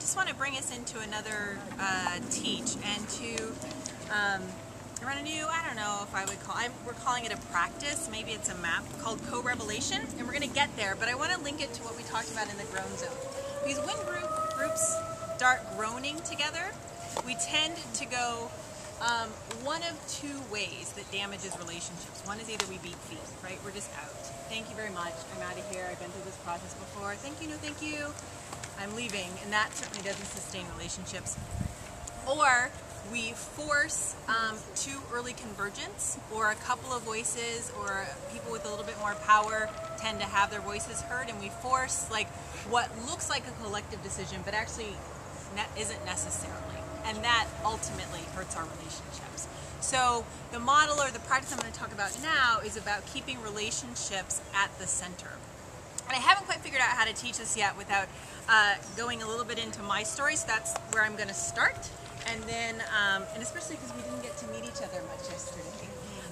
just want to bring us into another teach and to run a new, I don't know if I would call, we're calling it a practice, maybe it's a map called co-revelation, and we're going to get there, but I want to link it to what we talked about in the groan zone. Because when groups start groaning together, we tend to go one of two ways that damages relationships. One is either we beat feet, right? We're just out. Thank you very much. I'm out of here. I've been through this process before. Thank you, no thank you. I'm leaving. And that certainly doesn't sustain relationships. Or we force too early convergence, or a couple of voices, or people with a little bit more power tend to have their voices heard, and we force like what looks like a collective decision, but actually isn't necessarily. And that ultimately hurts our relationships. So the model or the practice I'm going to talk about now is about keeping relationships at the center. And I haven't quite figured out how to teach this yet without going a little bit into my story, so that's where I'm going to start. And then, and especially because we didn't get to meet each other much yesterday,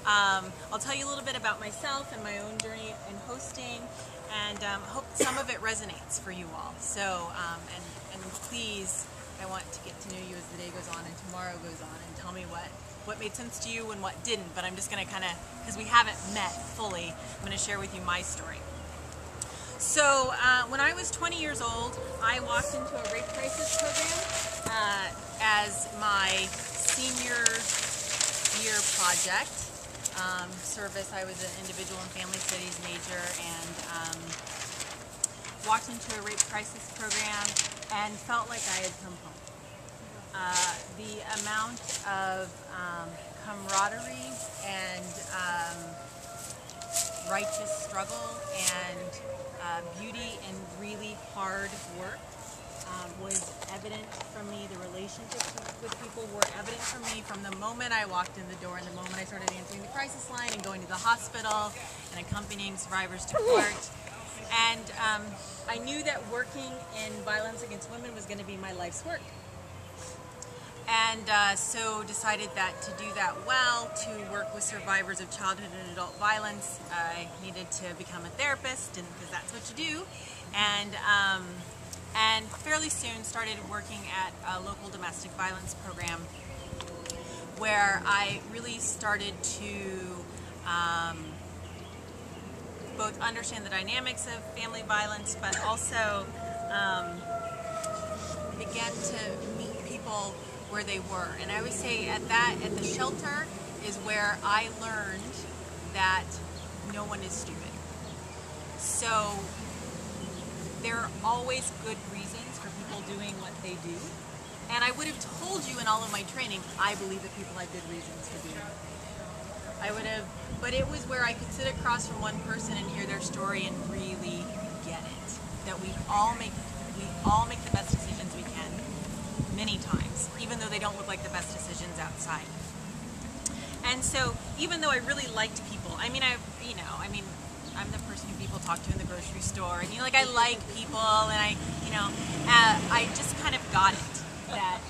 I'll tell you a little bit about myself and my own journey in hosting, and hope some of it resonates for you all. So, and please, I want to get to know you as the day goes on and tomorrow goes on, and tell me what made sense to you and what didn't. But I'm just going to kind of, because we haven't met fully, I'm going to share with you my story. So when I was 20 years old, I walked into a rape crisis program as my senior year project service. I was an individual and family studies major, and walked into a rape crisis program and felt like I had come home. The amount of camaraderie and righteous struggle and beauty and really hard work was evident from me. The relationships with people were evident from me from the moment I walked in the door and the moment I started answering the crisis line and going to the hospital and accompanying survivors to court. And I knew that working in violence against women was going to be my life's work. And so decided that to do that well, to work with survivors of childhood and adult violence, I needed to become a therapist, and because that's what you do. And fairly soon started working at a local domestic violence program, where I really started to both understand the dynamics of family violence, but also began to meet people where they were. And I always say at the shelter is where I learned that no one is stupid. So there are always good reasons for people doing what they do. And I would have told you in all of my training, I believe that people had good reasons for doing what they do. I would have, but it was where I could sit across from one person and hear their story and really get it. That we all make the best decisions we can, many times, even though they don't look like the best decisions outside. And so, even though I really liked people, I'm the person who people talk to in the grocery store, and I like people, and I just kind of got it that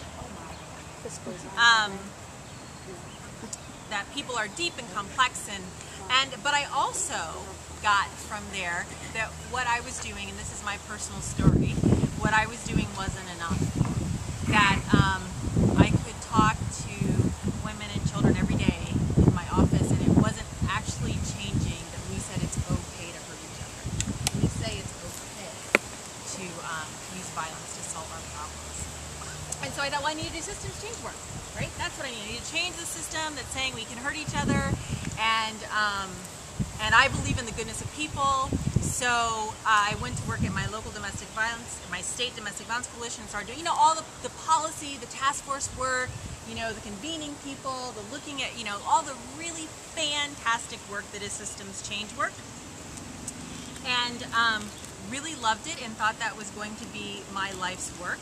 that people are deep and complex, but I also got from there that what I was doing, and this is my personal story, what I was doing wasn't enough. That I could talk to women and children every day in my office, and it wasn't actually changing that we said it's okay to hurt each other. We say it's okay to use violence to solve our problems. And so I thought, well, I needed a systems change work, right? That's what I needed. I need to change the system that's saying we can hurt each other, and I believe in the goodness of people. So I went to work at my local domestic violence, my state domestic violence coalition, and started doing, all the policy, the task force work, the convening people, the looking at, all the really fantastic work that is systems change work. And really loved it and thought that was going to be my life's work.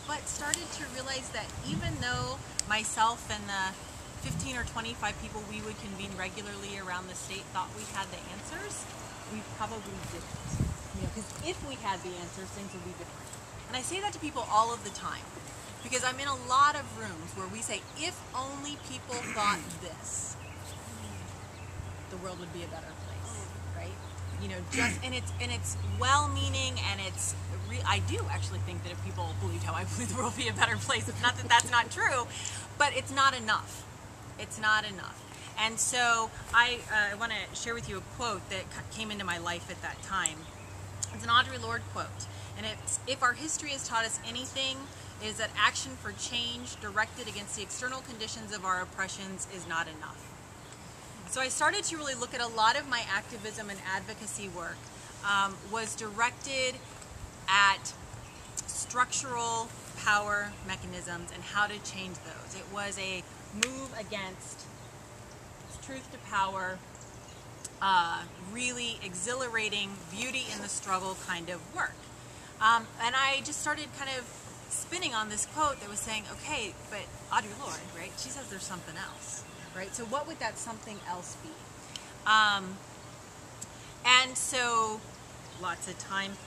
But started to realize that even though myself and the 15 or 25 people we would convene regularly around the state thought we had the answers, we probably didn't. Because if we had the answers, things would be different. And I say that to people all of the time, because I'm in a lot of rooms where we say, if only people thought this, the world would be a better place, right? And it's well-meaning, and it's I do actually think that if people believed how I believe, the world would be a better place. It's not that that's not true, but it's not enough. It's not enough. And so I want to share with you a quote that came into my life at that time. It's an Audre Lorde quote, and it's, "If our history has taught us anything, it is that action for change directed against the external conditions of our oppressions is not enough." So I started to really look at a lot of my activism and advocacy work was directed at structural power mechanisms and how to change those. It was a move against truth to power, really exhilarating, beauty in the struggle kind of work. And I just started kind of spinning on this quote that was saying, okay, but Audre Lorde, right? She says there's something else, right? So what would that something else be? And so lots of time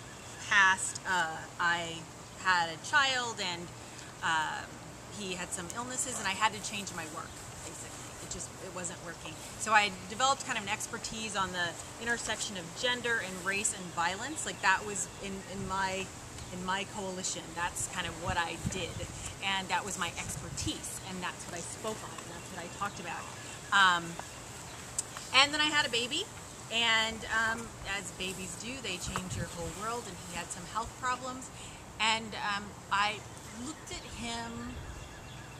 passed. I had a child, and he had some illnesses, and I had to change my work, basically. It wasn't working. So I developed kind of an expertise on the intersection of gender and race and violence. Like that was in my coalition. That's kind of what I did, and that was my expertise, and that's what I spoke on, and that's what I talked about. And then I had a baby, and as babies do, they change your whole world, and he had some health problems, and I looked at him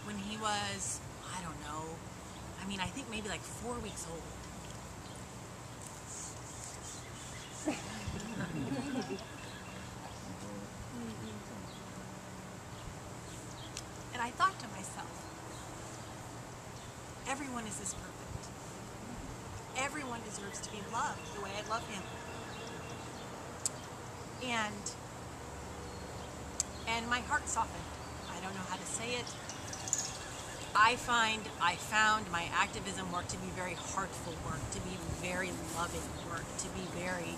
when he was, I don't know, I think maybe like 4 weeks old. And I thought to myself, everyone is this perfect. Everyone deserves to be loved the way I love him. And my heart softened. I don't know how to say it. I found my activism work to be very heartful work, to be very loving work, to be very,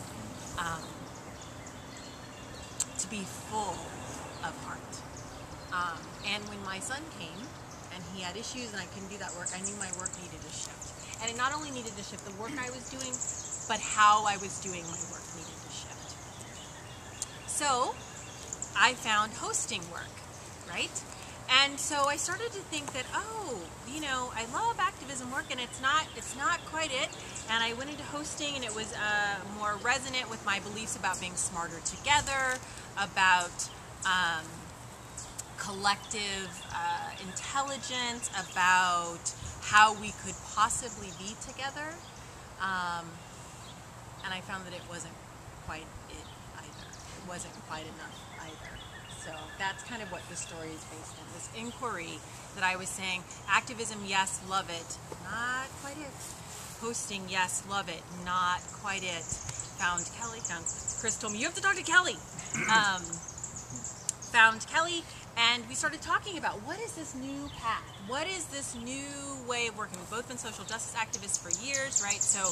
to be full of heart. And when my son came, and he had issues and I couldn't do that work, I knew my work needed to shift. And it not only needed to shift the work I was doing, but how I was doing my work needed to shift. So I found hosting work, right? And so I started to think that, I love activism work, and it's not quite it. And I went into hosting, and it was more resonant with my beliefs about being smarter together, about collective intelligence, about how we could possibly be together. And I found that it wasn't quite it either. It wasn't quite enough either. So that's kind of what the story is based on, this inquiry that I was saying. Activism, yes, love it. Not quite it. Hosting, yes, love it. Not quite it. Found Kelly, Chris told me, you have to talk to Kelly. Found Kelly, and we started talking about what is this new path? What is this new way of working? We've both been social justice activists for years, right? So